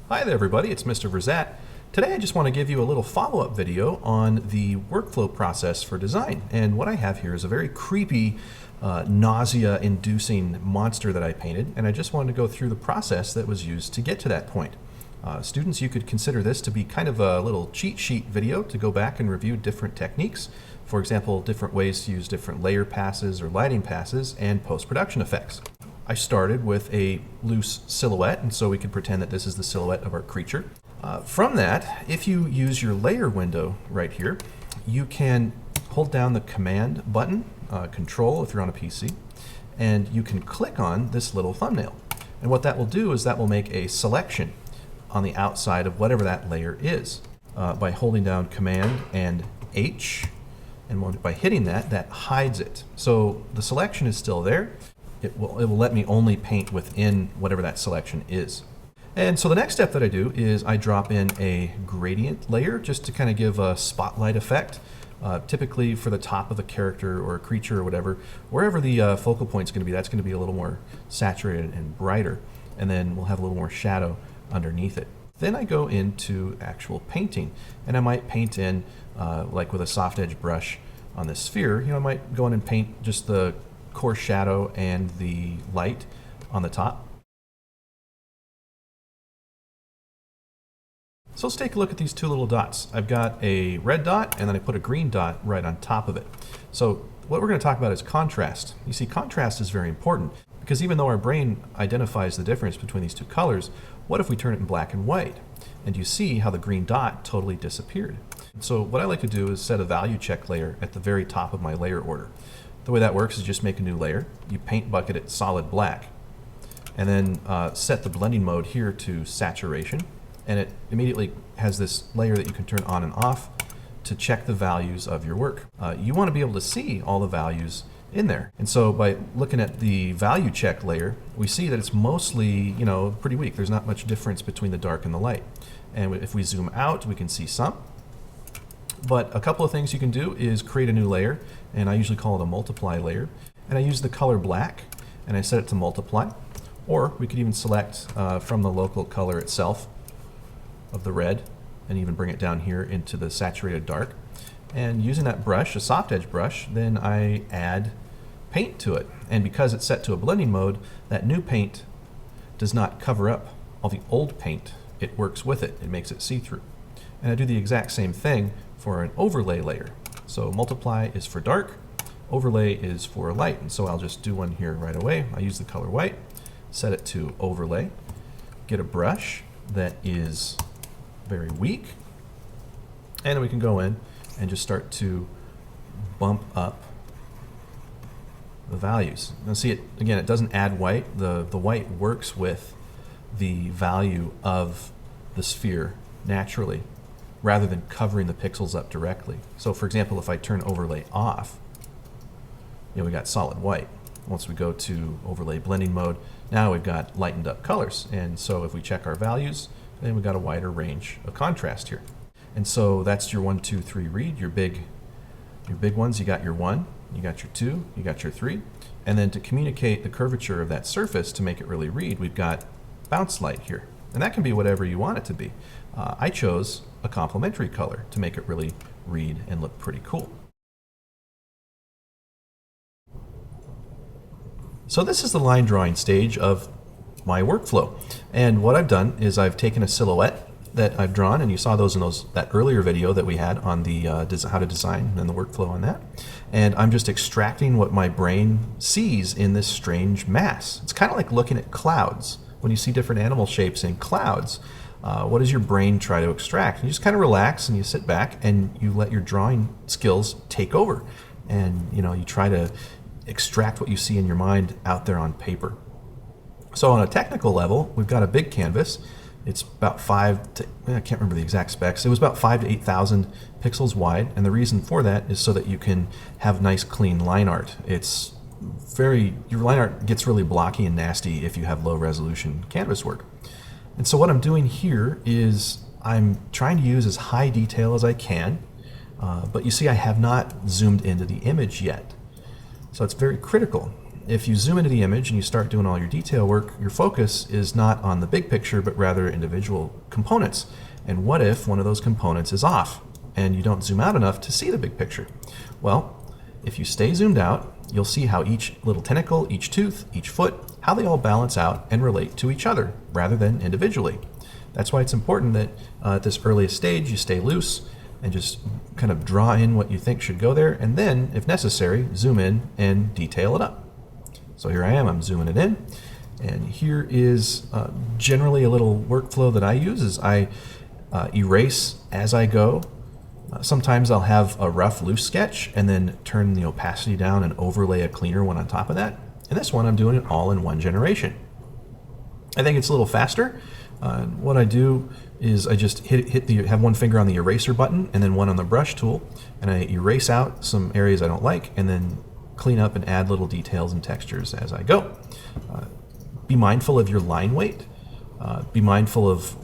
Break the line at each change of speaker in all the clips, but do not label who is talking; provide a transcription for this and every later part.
Hi there everybody, it's Mr. Verzat. Today I just want to give you a little follow-up video on the workflow process for design. And what I have here is a very creepy, nausea-inducing monster that I painted, and I just wanted to go through the process that was used to get to that point. Students, you could consider this to be kind of a little cheat sheet video to go back and review different techniques. For example, different ways to use different layer passes or lighting passes and post-production effects. I started with a loose silhouette, and so we could pretend that this is the silhouette of our creature. From that, if you use your layer window right here, you can hold down the command button, control if you're on a PC, and you can click on this little thumbnail. And what that will do is that will make a selection on the outside of whatever that layer is. By holding down command and H, and by hitting that, that hides it. So the selection is still there. It will let me only paint within whatever that selection is. And so the next step that I do is I drop in a gradient layer just to kind of give a spotlight effect. Typically for the top of a character or a creature or whatever, wherever the focal point is going to be, that's going to be a little more saturated and brighter. And then we'll have a little more shadow underneath it. Then I go into actual painting, and I might paint in, like with a soft edge brush on this sphere, I might go in and paint just the coarse shadow and the light on the top. So let's take a look at these two little dots. I've got a red dot and then I put a green dot right on top of it. So what we're going to talk about is contrast. You see, contrast is very important because even though our brain identifies the difference between these two colors, what if we turn it in black and white? And you see how the green dot totally disappeared. So what I like to do is set a value check layer at the very top of my layer order. The way that works is just make a new layer. You paint bucket it solid black, and then set the blending mode here to saturation, and it immediately has this layer that you can turn on and off to check the values of your work. You want to be able to see all the values in there, and so by looking at the value check layer, we see that it's mostly, pretty weak. There's not much difference between the dark and the light, and if we zoom out, we can see some. But a couple of things you can do is create a new layer, and I usually call it a multiply layer. And I use the color black, and I set it to multiply. Or we could even select from the local color itself of the red, and even bring it down here into the saturated dark. And using that brush, a soft edge brush, then I add paint to it. And because it's set to a blending mode, that new paint does not cover up all the old paint. It works with it. It makes it see-through. And I do the exact same thing for an overlay layer. So multiply is for dark, overlay is for light, and so I'll just do one here right away. I use the color white, set it to overlay, get a brush that is very weak, and then we can go in and just start to bump up the values. Now see, it again, it doesn't add white. The white works with the value of the sphere naturally, rather than covering the pixels up directly. So for example, if I turn overlay off, we got solid white. Once we go to overlay blending mode, now we've got lightened up colors. And so if we check our values, then we've got a wider range of contrast here. And so that's your 1, 2, 3 read, your big ones. You got your 1, you got your 2, you got your 3. And then to communicate the curvature of that surface to make it really read, we've got bounce light here. And that can be whatever you want it to be. I chose a complementary color to make it really read and look pretty cool. So this is the line drawing stage of my workflow. And what I've done is I've taken a silhouette that I've drawn, and you saw those in that earlier video that we had on the how to design and the workflow on that. And I'm just extracting what my brain sees in this strange mass. It's kind of like looking at clouds. When you see different animal shapes in clouds, what does your brain try to extract? You just kind of relax and you sit back and you let your drawing skills take over. And you try to extract what you see in your mind out there on paper. So on a technical level, we've got a big canvas. It's about I can't remember the exact specs. It was about 5,000 to 8,000 pixels wide. And the reason for that is so that you can have nice clean line art. Your line art gets really blocky and nasty if you have low resolution canvas work. And so what I'm doing here is I'm trying to use as high detail as I can, but you see I have not zoomed into the image yet. So it's very critical. if you zoom into the image and you start doing all your detail work, your focus is not on the big picture, but rather individual components. And what if one of those components is off and you don't zoom out enough to see the big picture? Well, if you stay zoomed out, you'll see how each little tentacle, each tooth, each foot, how they all balance out and relate to each other rather than individually. That's why it's important that at this earliest stage you stay loose and just kind of draw in what you think should go there, and then, if necessary, zoom in and detail it up. So here I am, I'm zooming it in, and here is generally a little workflow that I use is I erase as I go. Sometimes I'll have a rough, loose sketch and then turn the opacity down and overlay a cleaner one on top of that. And this one, I'm doing it all in one generation. I think it's a little faster. What I do is I just have one finger on the eraser button and then one on the brush tool, and I erase out some areas I don't like and then clean up and add little details and textures as I go. Be mindful of your line weight. Be mindful of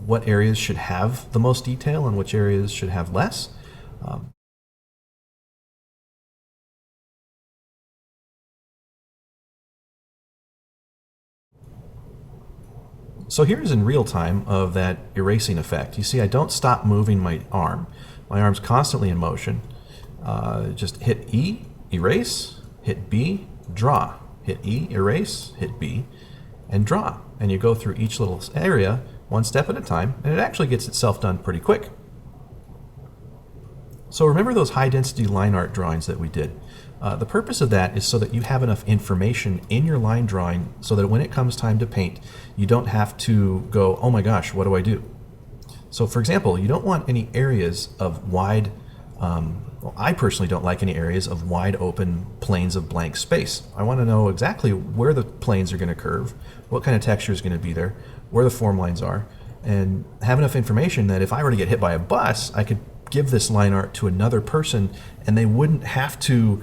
what areas should have the most detail and which areas should have less. So here's in real time of that erasing effect. You see, I don't stop moving my arm. My arm's constantly in motion. Just hit E, erase, hit B, draw. Hit E, erase, hit B, and draw. And you go through each little area one step at a time, and it actually gets itself done pretty quick. So remember those high density line art drawings that we did? The purpose of that is so that you have enough information in your line drawing so that when it comes time to paint, you don't have to go, oh my gosh, what do I do? So for example, you don't want any areas of wide, well, I personally don't like any areas of wide open planes of blank space. I want to know exactly where the planes are going to curve, what kind of texture is going to be there, where the form lines are, and have enough information that if I were to get hit by a bus, I could give this line art to another person and they wouldn't have to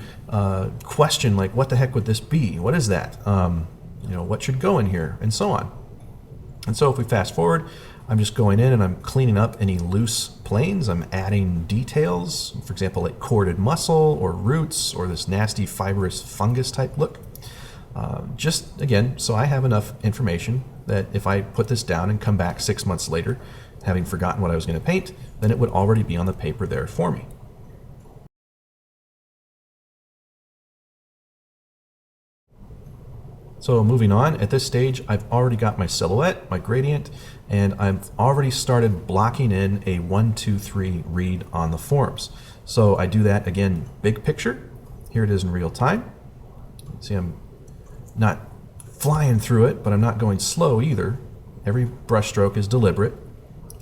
question, like, what the heck would this be? What is that? You know, what should go in here? And so on. And so if we fast forward, I'm just going in and I'm cleaning up any loose planes. I'm adding details, for example, like corded muscle or roots or this nasty fibrous fungus type look. Just again, so I have enough information that if I put this down and come back 6 months later, having forgotten what I was going to paint, then it would already be on the paper there for me. So moving on, at this stage, I've already got my silhouette, my gradient, and I've already started blocking in a 1, 2, 3 read on the forms. So I do that again, big picture. Here it is in real time. See, I'm not flying through it, but I'm not going slow either. Every brush stroke is deliberate.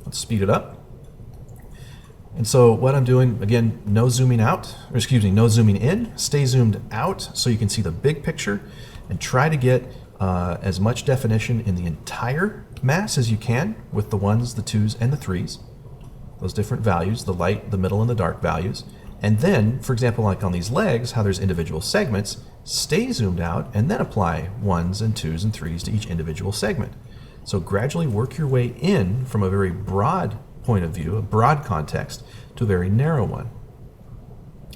Let's speed it up. And so what I'm doing, again, no zooming out, or excuse me, no zooming in, stay zoomed out so you can see the big picture, and try to get as much definition in the entire mass as you can with the 1s, the 2s, and the 3s, those different values, the light, the middle, and the dark values. And then, for example, like on these legs, how there's individual segments, stay zoomed out and then apply 1s and 2s and 3s to each individual segment. So gradually work your way in from a very broad point of view, a broad context, to a very narrow one.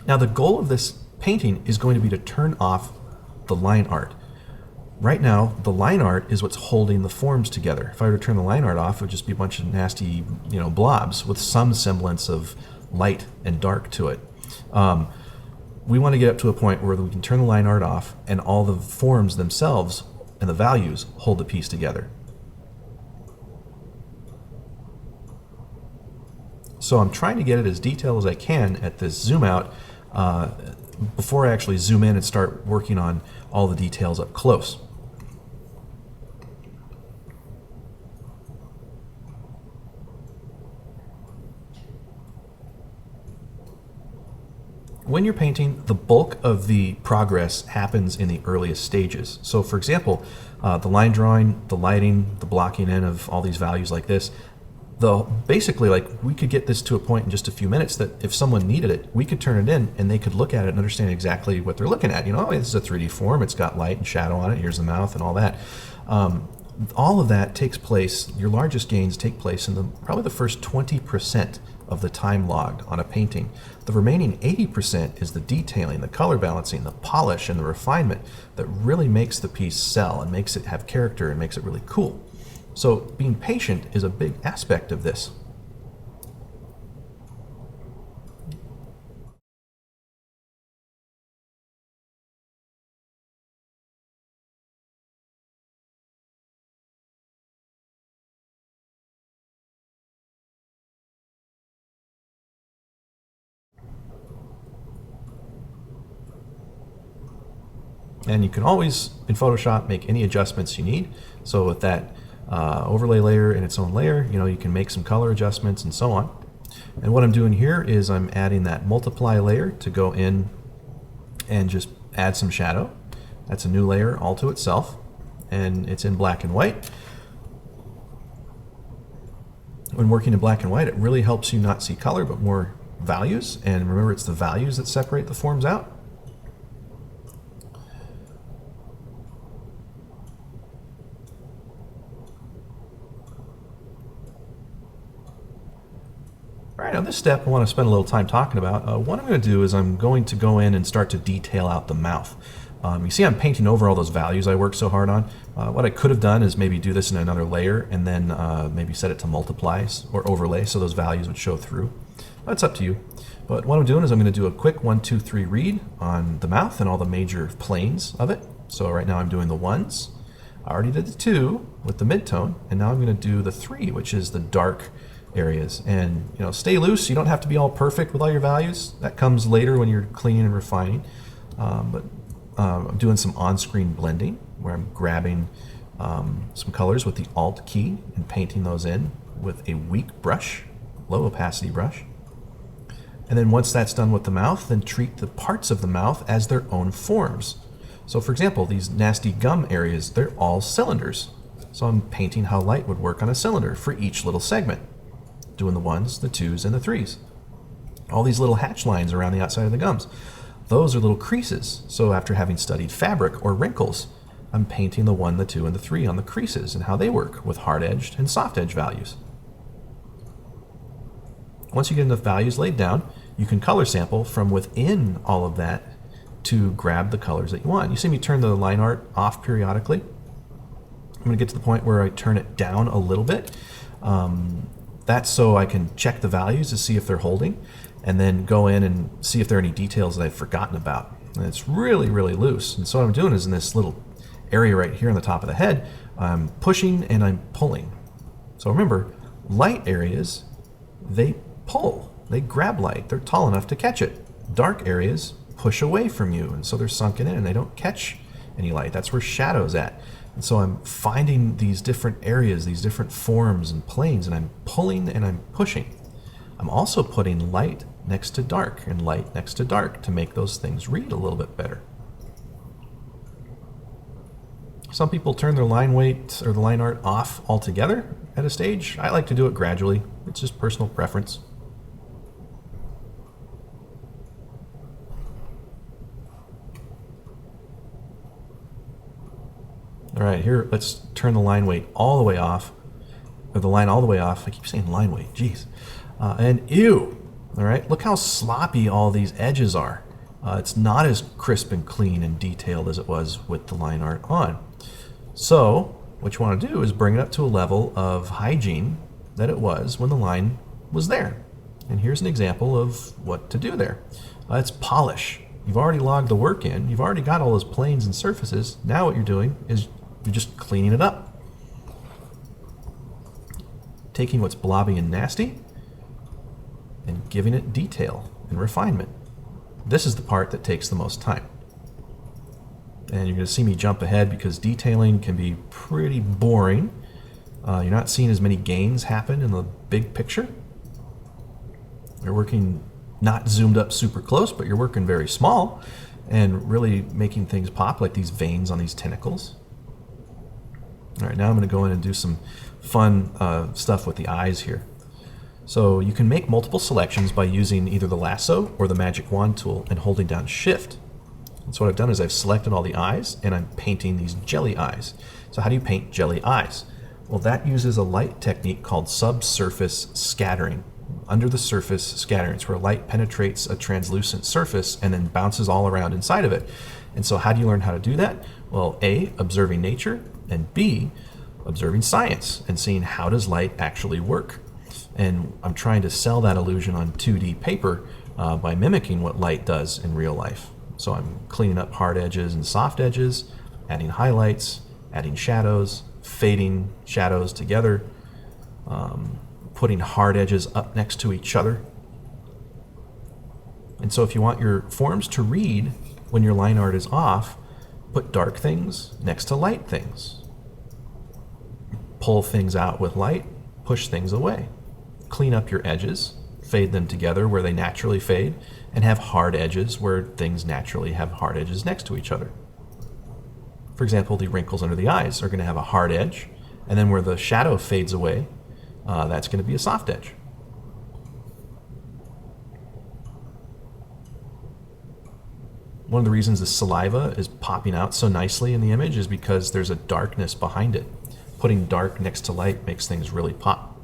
Now the goal of this painting is going to be to turn off the line art. Right now, the line art is what's holding the forms together. If I were to turn the line art off, it would just be a bunch of nasty, blobs with some semblance of light and dark to it. We want to get up to a point where we can turn the line art off and all the forms themselves and the values hold the piece together. So I'm trying to get it as detailed as I can at this zoom out before I actually zoom in and start working on all the details up close. When you're painting, the bulk of the progress happens in the earliest stages. So for example, the line drawing, the lighting, the blocking in of all these values like this, basically, like, we could get this to a point in just a few minutes that if someone needed it, we could turn it in and they could look at it and understand exactly what they're looking at. Oh, this is a 3D form, it's got light and shadow on it, here's the mouth and all that. All of that takes place, your largest gains take place in probably the first 20% of the time logged on a painting. The remaining 80% is the detailing, the color balancing, the polish, and the refinement that really makes the piece sell and makes it have character and makes it really cool. So being patient is a big aspect of this. And you can always, in Photoshop, make any adjustments you need. So with that overlay layer in its own layer, you can make some color adjustments and so on. And what I'm doing here is I'm adding that multiply layer to go in and just add some shadow. That's a new layer all to itself, and it's in black and white. When working in black and white, it really helps you not see color, but more values. And remember, it's the values that separate the forms out. All right, on this step I want to spend a little time talking about. What I'm going to do is I'm going to go in and start to detail out the mouth. You see I'm painting over all those values I worked so hard on. What I could have done is maybe do this in another layer and then maybe set it to multiplies or overlay so those values would show through. That's up to you. But what I'm doing is I'm going to do a quick 1, 2, 3 read on the mouth and all the major planes of it. So right now I'm doing the 1s. I already did the 2 with the midtone, and now I'm going to do the 3, which is the dark areas. And stay loose. You don't have to be all perfect with all your values. That comes later when you're cleaning and refining. But I'm doing some on-screen blending where I'm grabbing some colors with the Alt key and painting those in with a weak brush, low opacity brush. And then once that's done with the mouth, then treat the parts of the mouth as their own forms. So for example, these nasty gum areas, they're all cylinders. So I'm painting how light would work on a cylinder for each little segment, doing the 1s, the 2s, and the 3s. All these little hatch lines around the outside of the gums, those are little creases. So after having studied fabric or wrinkles, I'm painting the 1, the 2, and the 3 on the creases and how they work with hard-edged and soft-edge values. Once you get enough values laid down, you can color sample from within all of that to grab the colors that you want. You see me turn the line art off periodically. I'm going to get to the point where I turn it down a little bit. That's so I can check the values to see if they're holding, and then go in and see if there are any details that I've forgotten about. And it's really, really loose. And so what I'm doing is in this little area right here on the top of the head, I'm pushing and I'm pulling. So remember, light areas, they pull. They grab light. They're tall enough to catch it. Dark areas push away from you, and so they're sunken in and they don't catch any light. That's where shadow's at. And so I'm finding these different areas, these different forms and planes, and I'm pulling and I'm pushing. I'm also putting light next to dark and light next to dark to make those things read a little bit better. Some people turn their line weight or the line art off altogether at a stage. I like to do it gradually. It's just personal preference. All right, here, let's turn the line weight all the way off, or the line all the way off. I keep saying line weight, geez. And ew, all right, look how sloppy all these edges are. It's not as crisp and clean and detailed as it was with the line art on. So what you want to do is bring it up to a level of hygiene that it was when the line was there. And here's an example of what to do there. It's polish. You've already logged the work in. You've already got all those planes and surfaces. Now what you're doing is you're just cleaning it up. Taking what's blobby and nasty and giving it detail and refinement. This is the part that takes the most time. And you're going to see me jump ahead because detailing can be pretty boring. You're not seeing as many gains happen in the big picture. You're working not zoomed up super close, but you're working very small and really making things pop, like these veins on these tentacles. All right, now I'm going to go in and do some fun stuff with the eyes here. So you can make multiple selections by using either the lasso or the magic wand tool and holding down shift. And so what I've done is I've selected all the eyes and I'm painting these jelly eyes. So how do you paint jelly eyes? Well, that uses a light technique called subsurface scattering. under the surface scattering. It's where light penetrates a translucent surface and then bounces all around inside of it. And so how do you learn how to do that? Well, A, observing nature, and B, observing science and seeing how does light actually work. And I'm trying to sell that illusion on 2D paper by mimicking what light does in real life. So I'm cleaning up hard edges and soft edges, adding highlights, adding shadows, fading shadows together, putting hard edges up next to each other. And so if you want your forms to read when your line art is off, put dark things next to light things. Pull things out with light, push things away. Clean up your edges, fade them together where they naturally fade, and have hard edges where things naturally have hard edges next to each other. For example, the wrinkles under the eyes are going to have a hard edge, and then where the shadow fades away, that's going to be a soft edge. One of the reasons the saliva is popping out so nicely in the image is because there's a darkness behind it. Putting dark next to light makes things really pop.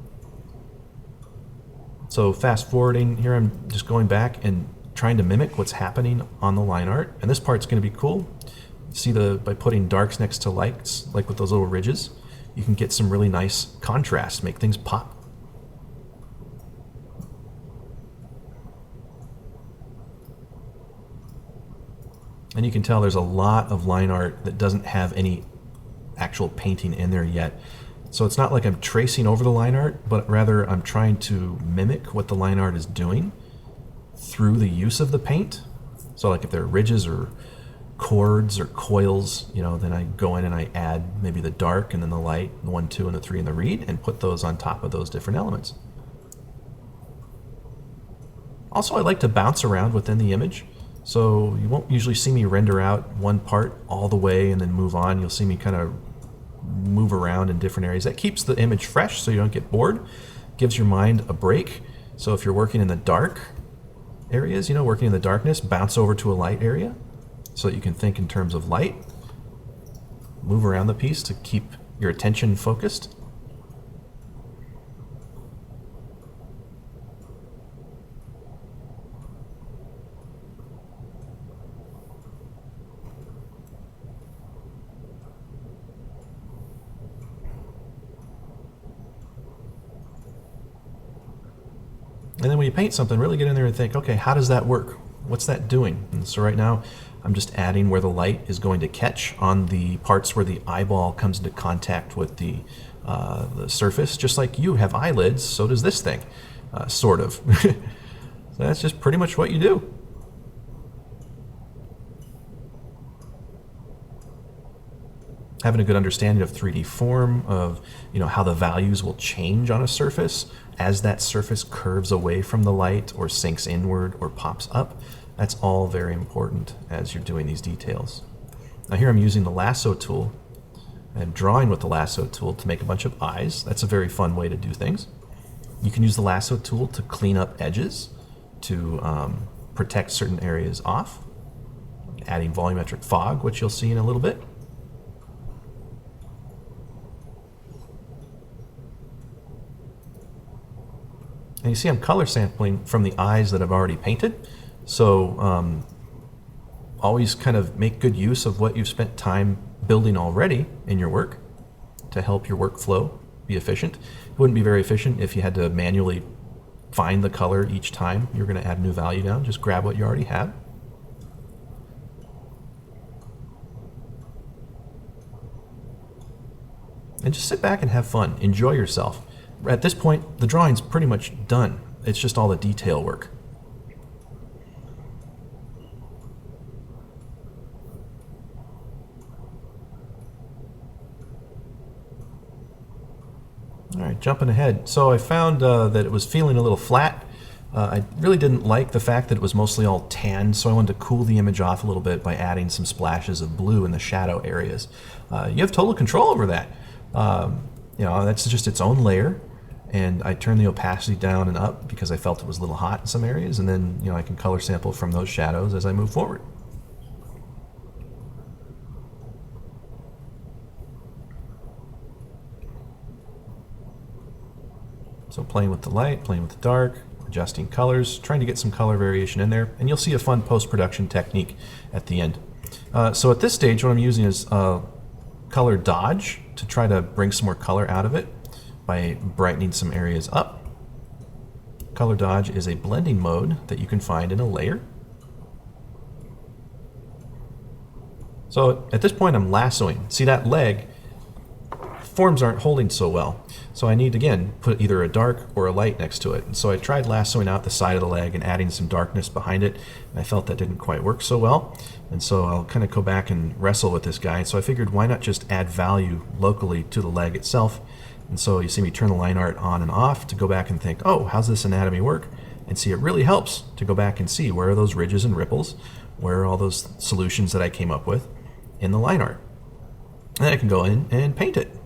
So fast forwarding here, I'm just going back and trying to mimic what's happening on the line art. And this part's going to be cool. See, by putting darks next to lights, like with those little ridges, you can get some really nice contrast, make things pop. And you can tell there's a lot of line art that doesn't have any actual painting in there yet. So it's not like I'm tracing over the line art, but rather I'm trying to mimic what the line art is doing through the use of the paint. So like if there are ridges or chords or coils, then I go in and I add maybe the dark and then the light, the 1, 2, and the 3 and the read, and put those on top of those different elements. Also, I like to bounce around within the image. So you won't usually see me render out one part all the way and then move on. You'll see me kind of move around in different areas. That keeps the image fresh so you don't get bored. Gives your mind a break. So if you're working in the dark areas, working in the darkness, bounce over to a light area so that you can think in terms of light. Move around the piece to keep your attention focused. And then when you paint something, really get in there and think, okay, how does that work? What's that doing? And so right now, I'm just adding where the light is going to catch on the parts where the eyeball comes into contact with the surface. Just like you have eyelids, so does this thing, sort of. So that's just pretty much what you do. Having a good understanding of 3D form, of how the values will change on a surface as that surface curves away from the light or sinks inward or pops up. That's all very important as you're doing these details. Now here I'm using the lasso tool and drawing with the lasso tool to make a bunch of eyes. That's a very fun way to do things. You can use the lasso tool to clean up edges, to protect certain areas off, adding volumetric fog, which you'll see in a little bit. And you see I'm color sampling from the eyes that I've already painted. So always kind of make good use of what you've spent time building already in your work to help your workflow be efficient. It wouldn't be very efficient if you had to manually find the color each time you're going to add a new value down. Just grab what you already have. And just sit back and have fun. Enjoy yourself. At this point, the drawing's pretty much done. It's just all the detail work. All right, jumping ahead. So I found that it was feeling a little flat. I really didn't like the fact that it was mostly all tan, so I wanted to cool the image off a little bit by adding some splashes of blue in the shadow areas. You have total control over that. That's just its own layer. And I turned the opacity down and up because I felt it was a little hot in some areas, and then I can color sample from those shadows as I move forward. So playing with the light, playing with the dark, adjusting colors, trying to get some color variation in there, and you'll see a fun post-production technique at the end. So at this stage, what I'm using is color dodge to try to bring some more color out of it by brightening some areas up. Color dodge is a blending mode that you can find in a layer. So at this point I'm lassoing. See that leg? Forms aren't holding so well. So I need, again, put either a dark or a light next to it. And so I tried lassoing out the side of the leg and adding some darkness behind it, and I felt that didn't quite work so well. And so I'll kind of go back and wrestle with this guy. So I figured, why not just add value locally to the leg itself? And so you see me turn the line art on and off to go back and think, oh, how's this anatomy work? And see, it really helps to go back and see where are those ridges and ripples, where are all those solutions that I came up with in the line art. And then I can go in and paint it.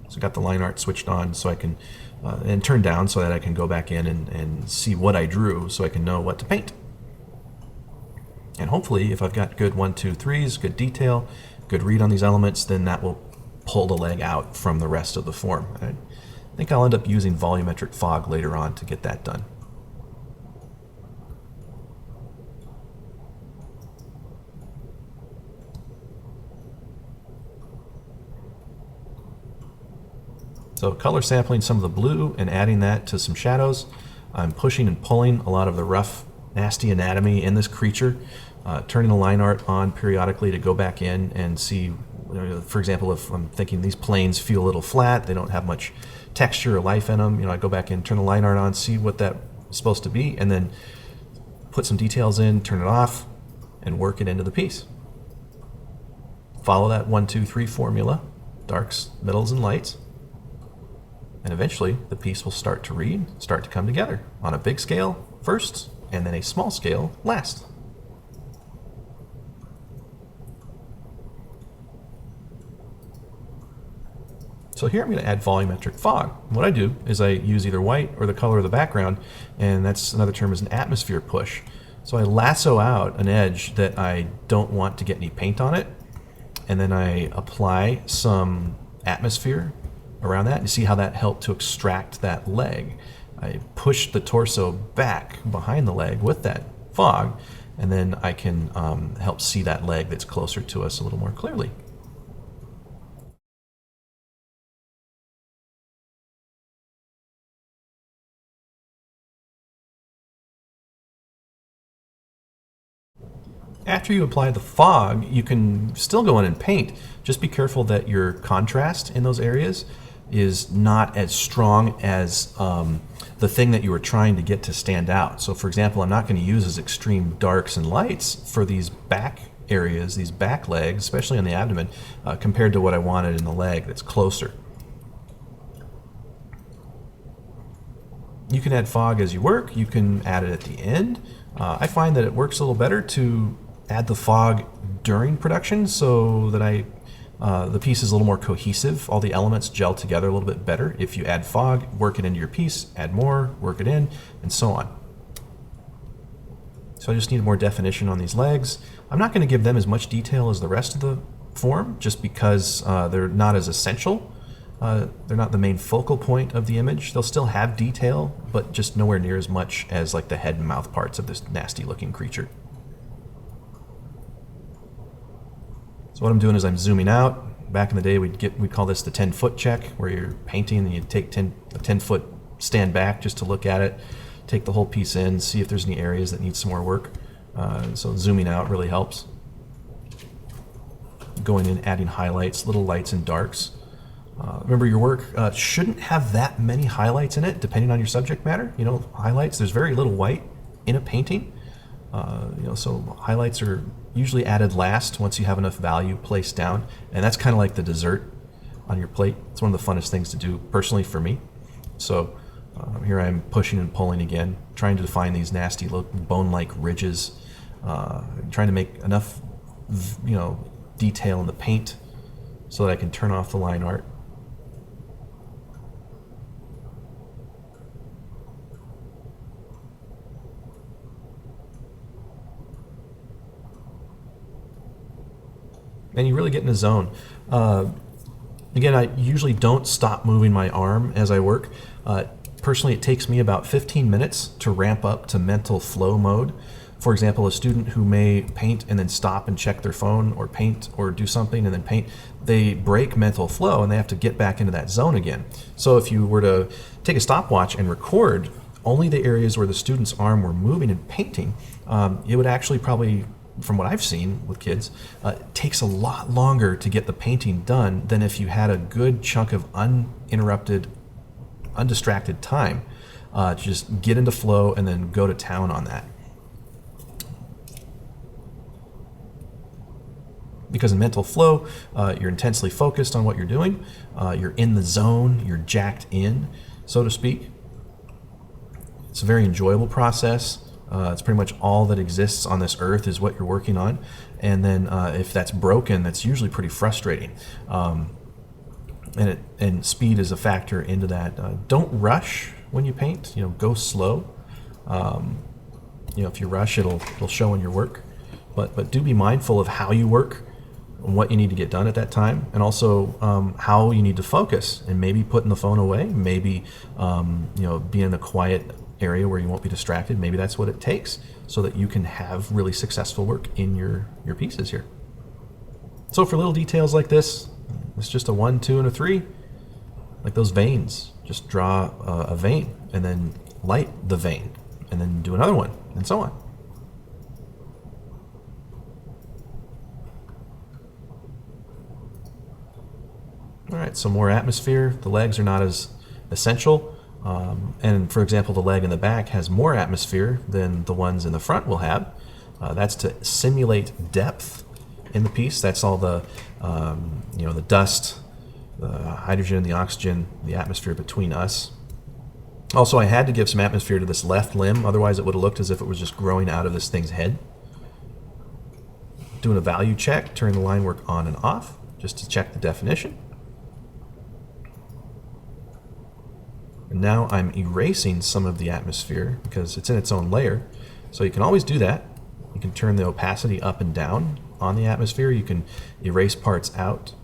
So I got the line art switched on so I can, and turned down so that I can go back in and see what I drew so I can know what to paint. And hopefully if I've got good 1, 2, 3s, good detail, good read on these elements, then that will pull the leg out from the rest of the form. I think I'll end up using volumetric fog later on to get that done. So color sampling some of the blue and adding that to some shadows. I'm pushing and pulling a lot of the rough, nasty anatomy in this creature, turning the line art on periodically to go back in and see, for example, if I'm thinking these planes feel a little flat, they don't have much texture or life in them, I go back in, turn the line art on, see what that's supposed to be, and then put some details in, turn it off, and work it into the piece. Follow that 1, 2, 3 formula, darks, middles, and lights. And eventually the piece will start to read, start to come together on a big scale first, and then a small scale last. So here I'm going to add volumetric fog. What I do is I use either white or the color of the background, and that's another term is an atmosphere push. So I lasso out an edge that I don't want to get any paint on it, and then I apply some atmosphere around that. You see how that helped to extract that leg. I push the torso back behind the leg with that fog, and then I can help see that leg that's closer to us a little more clearly. After you apply the fog, you can still go in and paint. Just be careful that your contrast in those areas is not as strong as the thing that you were trying to get to stand out. So for example, I'm not going to use as extreme darks and lights for these back areas, these back legs, especially on the abdomen, compared to what I wanted in the leg that's closer. You can add fog as you work. You can add it at the end. I find that it works a little better to add the fog during production so that the piece is a little more cohesive. All the elements gel together a little bit better. If you add fog, work it into your piece, add more, work it in, and so on. So I just need more definition on these legs. I'm not going to give them as much detail as the rest of the form just because they're not as essential. They're not the main focal point of the image. They'll still have detail, but just nowhere near as much as like the head and mouth parts of this nasty looking creature. So what I'm doing is I'm zooming out. Back in the day, we'd call this the 10-foot check, where you're painting and you take a 10-foot stand back just to look at it, take the whole piece in, see if there's any areas that need some more work. So zooming out really helps. Going in, adding highlights, little lights and darks. Remember, your work shouldn't have that many highlights in it, depending on your subject matter. Highlights, there's very little white in a painting. So highlights are usually added last once you have enough value placed down, and that's kind of like the dessert on your plate. It's one of the funnest things to do personally for me. So here I'm pushing and pulling again, trying to define these nasty bone-like ridges, trying to make enough detail in the paint so that I can turn off the line art. And you really get in the zone. Again, I usually don't stop moving my arm as I work. Personally, it takes me about 15 minutes to ramp up to mental flow mode. For example, a student who may paint and then stop and check their phone, or paint or do something and then paint, they break mental flow and they have to get back into that zone again. So if you were to take a stopwatch and record only the areas where the student's arm were moving and painting, it would actually probably, from what I've seen with kids, takes a lot longer to get the painting done than if you had a good chunk of uninterrupted, undistracted time to just get into flow and then go to town on that. Because in mental flow, you're intensely focused on what you're doing, you're in the zone, you're jacked in, so to speak. It's a very enjoyable process. It's pretty much all that exists on this earth is what you're working on. And then if that's broken, that's usually pretty frustrating. And speed is a factor into that. Don't rush when you paint. Go slow. If you rush, it'll show in your work. But do be mindful of how you work, and what you need to get done at that time, and also how you need to focus, and maybe putting the phone away, maybe be in a quiet area where you won't be distracted. Maybe that's what it takes so that you can have really successful work in your pieces here. So for little details like this, it's just a 1, 2, and a 3. Like those veins, just draw a vein and then light the vein and then do another one, and so on. All right, so more atmosphere. The legs are not as essential. And for example, the leg in the back has more atmosphere than the ones in the front will have. That's to simulate depth in the piece. That's all the, the dust, the hydrogen, the oxygen, the atmosphere between us. Also, I had to give some atmosphere to this left limb, otherwise it would have looked as if it was just growing out of this thing's head. Doing a value check, turn the line work on and off, just to check the definition. And now I'm erasing some of the atmosphere because it's in its own layer. So you can always do that. You can turn the opacity up and down on the atmosphere. You can erase parts out.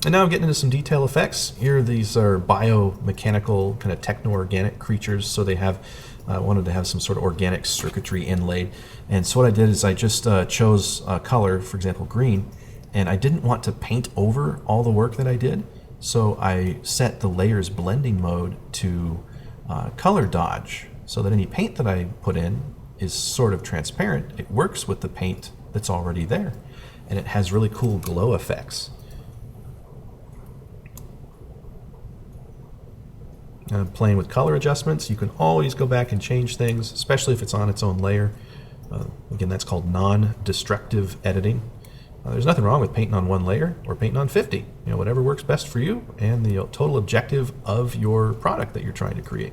And now I'm getting into some detail effects. Here, these are biomechanical, kind of techno-organic creatures. So they have, I wanted to have some sort of organic circuitry inlaid. And so what I did is I just chose a color, for example, green, and I didn't want to paint over all the work that I did. So I set the layers blending mode to color dodge, so that any paint that I put in is sort of transparent. It works with the paint that's already there, and it has really cool glow effects. Playing with color adjustments, you can always go back and change things, especially if it's on its own layer. Again, that's called non-destructive editing. There's nothing wrong with painting on one layer or painting on 50. Whatever works best for you and the total objective of your product that you're trying to create.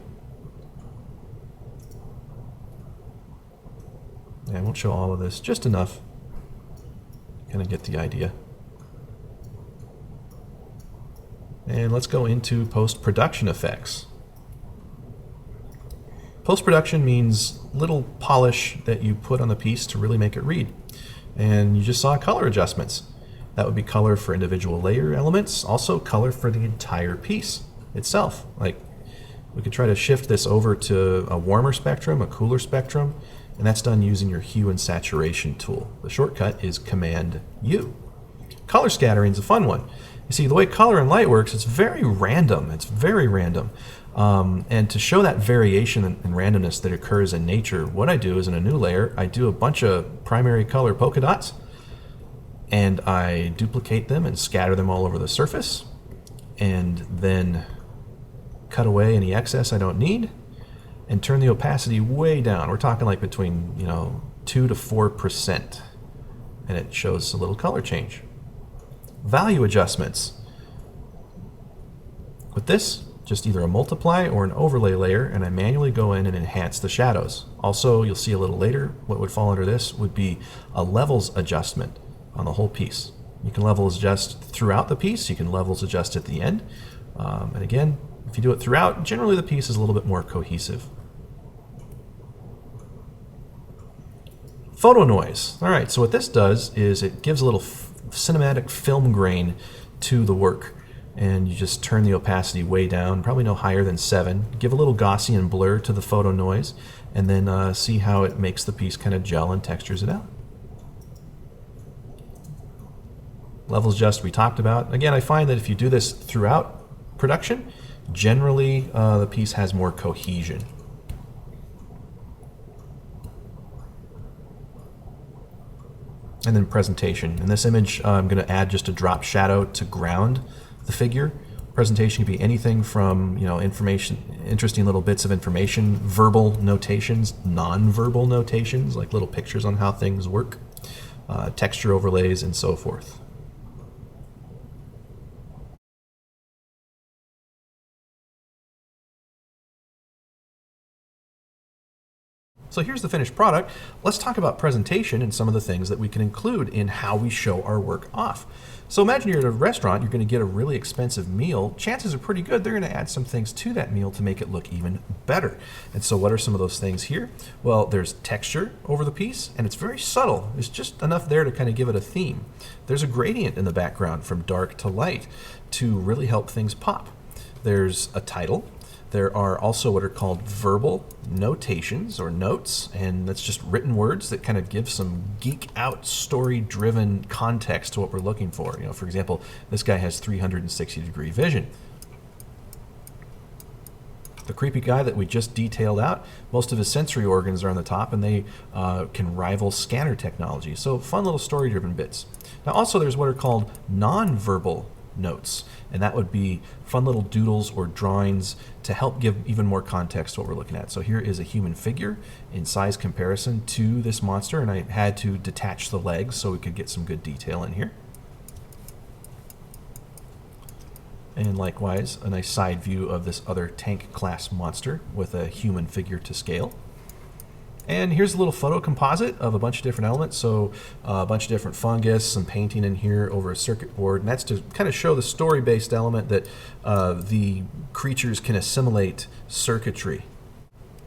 Yeah, I won't show all of this, just enough. Kind of get the idea. And let's go into post-production effects. Post-production means little polish that you put on the piece to really make it read. And you just saw color adjustments. That would be color for individual layer elements, also color for the entire piece itself. Like, we could try to shift this over to a warmer spectrum, a cooler spectrum, and that's done using your hue and saturation tool. The shortcut is Command U. Color scattering is a fun one. You see, the way color and light works, it's very random. It's very random. And to show that variation and randomness that occurs in nature, what I do is in a new layer, I do a bunch of primary color polka dots, and I duplicate them and scatter them all over the surface, and then cut away any excess I don't need, and turn the opacity way down. We're talking like between 2 to 4%, and it shows a little color change. Value adjustments. With this, just either a multiply or an overlay layer, and I manually go in and enhance the shadows. Also, you'll see a little later, what would fall under this would be a levels adjustment on the whole piece. You can levels adjust throughout the piece, you can levels adjust at the end. And again, if you do it throughout, generally the piece is a little bit more cohesive. Photo noise. All right, so what this does is it gives a little cinematic film grain to the work. And you just turn the opacity way down, probably no higher than 7. Give a little Gaussian blur to the photo noise, and then see how it makes the piece kind of gel and textures it out. Levels just we talked about. Again, I find that if you do this throughout production, generally the piece has more cohesion. And then presentation. In this image, I'm going to add just a drop shadow to ground the figure. Presentation can be anything from, information, interesting little bits of information, verbal notations, non-verbal notations, like little pictures on how things work, texture overlays, and so forth. So here's the finished product. Let's talk about presentation and some of the things that we can include in how we show our work off. So imagine you're at a restaurant, you're going to get a really expensive meal. Chances are pretty good they're going to add some things to that meal to make it look even better. And so what are some of those things here? Well, there's texture over the piece, and it's very subtle. There's just enough there to kind of give it a theme. There's a gradient in the background from dark to light to really help things pop. There's a title. There are also what are called verbal notations or notes, and that's just written words that kind of give some geek out story-driven context to what we're looking for. For example, this guy has 360-degree vision. The creepy guy that we just detailed out, most of his sensory organs are on the top, and they can rival scanner technology. So fun little story-driven bits. Now also there's what are called non-verbal notes, and that would be fun little doodles or drawings to help give even more context to what we're looking at. So here is a human figure in size comparison to this monster, and I had to detach the legs so we could get some good detail in here. And likewise, a nice side view of this other tank class monster with a human figure to scale. And here's a little photo composite of a bunch of different elements. So a bunch of different fungus, some painting in here over a circuit board. And that's to kind of show the story-based element that the creatures can assimilate circuitry.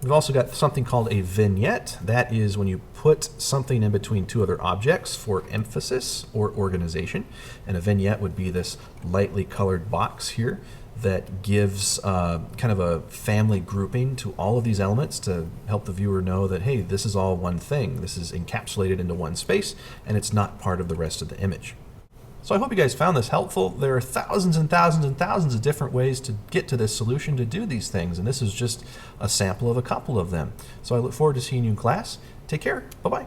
We've also got something called a vignette. That is when you put something in between two other objects for emphasis or organization. And a vignette would be this lightly colored box here that gives kind of a family grouping to all of these elements to help the viewer know that, hey, this is all one thing. This is encapsulated into one space, and it's not part of the rest of the image. So I hope you guys found this helpful. There are thousands and thousands and thousands of different ways to get to this solution to do these things, and this is just a sample of a couple of them. So I look forward to seeing you in class. Take care. Bye-bye.